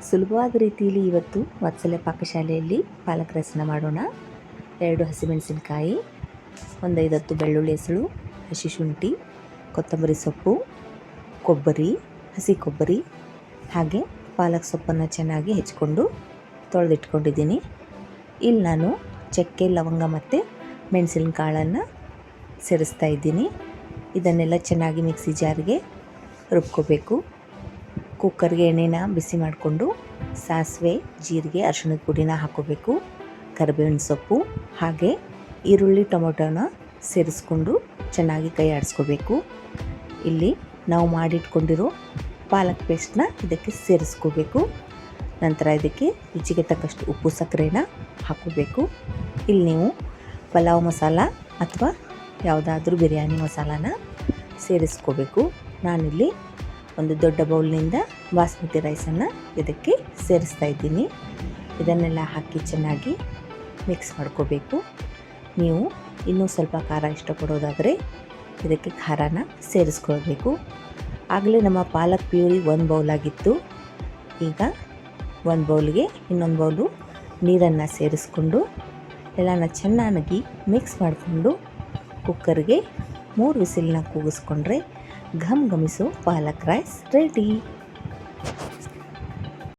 ಸುಲಭವಾದ ರೀತಿಯಲ್ಲಿ ಇವತ್ತು ವಾತ್ಸಲ್ಯ ಪಾಕಶಾಲೆಯಲ್ಲಿ ಪಾಲಕ್ ರಸನ ಮಾಡೋಣ. 2 ಹಸಿಮೆಣಸಿನಕಾಯಿ, ಒಂದು 5-10 ಬೆಳ್ಳುಳ್ಳಿ ಹೆಸಳು, ಹಸಿ ಶುಂಠಿ, ಕೊತ್ತಂಬರಿ ಸೊಪ್ಪು, ಕೊಬ್ಬರಿ, ಹಸಿ ಕೊಬ್ಬರಿ, ಹಾಗೆ ಪಾಲಕ್ ಸೊಪ್ಪನ್ನು ಚೆನ್ನಾಗಿ ಹೆಚ್ಕೊಂಡು ತೊಳೆದಿಟ್ಕೊಂಡಿದ್ದೀನಿ. ಇಲ್ಲಿ ನಾನು ಚಕ್ಕೆ, ಲವಂಗ ಮತ್ತು ಮೆಣಸಿನ ಕಾಳನ್ನು ಸೇರಿಸ್ತಾ ಇದ್ದೀನಿ. ಇದನ್ನೆಲ್ಲ ಚೆನ್ನಾಗಿ ಮಿಕ್ಸಿ ಜಾರ್ಗೆ ರುಬ್ಕೋಬೇಕು. ಕುಕ್ಕರ್ಗೆ ಎಣ್ಣೆನ ಬಿಸಿ ಮಾಡಿಕೊಂಡು ಸಾಸಿವೆ, ಜೀರಿಗೆ, ಅರಿಶಿಣದ ಪುಡಿನ ಹಾಕೋಬೇಕು. ಕರಿಬೇವಿನ ಸೊಪ್ಪು ಹಾಗೆ ಈರುಳ್ಳಿ, ಟೊಮೊಟೊನ ಸೇರಿಸ್ಕೊಂಡು ಚೆನ್ನಾಗಿ ಕೈ ಆಡಿಸ್ಕೋಬೇಕು. ಇಲ್ಲಿ ನಾವು ಮಾಡಿಟ್ಕೊಂಡಿರೋ ಪಾಲಕ್ ಪೇಸ್ಟ್ನ ಇದಕ್ಕೆ ಸೇರಿಸ್ಕೋಬೇಕು. ನಂತರ ಇದಕ್ಕೆ ರುಚಿಗೆ ತಕ್ಕಷ್ಟು ಉಪ್ಪು, ಸಕ್ಕರೆನ ಹಾಕೋಬೇಕು. ಇಲ್ಲಿ ನೀವು ಪಲಾವ್ ಮಸಾಲ ಅಥವಾ ಯಾವುದಾದ್ರೂ ಬಿರಿಯಾನಿ ಮಸಾಲಾನ ಸೇರಿಸ್ಕೋಬೇಕು. ನಾನಿಲ್ಲಿ ಒಂದು ದೊಡ್ಡ ಬೌಲ್ನಿಂದ ಬಾಸ್ಮತಿ ರೈಸನ್ನು ಇದಕ್ಕೆ ಸೇರಿಸ್ತಾ ಇದ್ದೀನಿ. ಇದನ್ನೆಲ್ಲ ಹಾಕಿ ಚೆನ್ನಾಗಿ ಮಿಕ್ಸ್ ಮಾಡ್ಕೋಬೇಕು. ನೀವು ಇನ್ನೂ ಸ್ವಲ್ಪ ಖಾರ ಇಷ್ಟಪಡೋದಾದರೆ ಇದಕ್ಕೆ ಖಾರನ ಸೇರಿಸ್ಕೊಳ್ಬೇಕು. ಆಗಲೇ ನಮ್ಮ ಪಾಲಕ್ ಪ್ಯೂರಿ 1 ಬೌಲ್ ಆಗಿತ್ತು. ಈಗ 1 ಬೌಲ್ಗೆ ಇನ್ನೊಂದು ಬೌಲು ನೀರನ್ನು ಸೇರಿಸ್ಕೊಂಡು ಎಲ್ಲನ ಚೆನ್ನಾಗಿ ಮಿಕ್ಸ್ ಮಾಡಿಕೊಂಡು ಕುಕ್ಕರ್ಗೆ 3 ವಿಸಿಲನ್ನ ಕೂಗಿಸ್ಕೊಂಡ್ರೆ ಘಮ್ ಘಮಿಸೋ ಪಾಲಕ್ ರೈಸ್ ರೆಡಿ.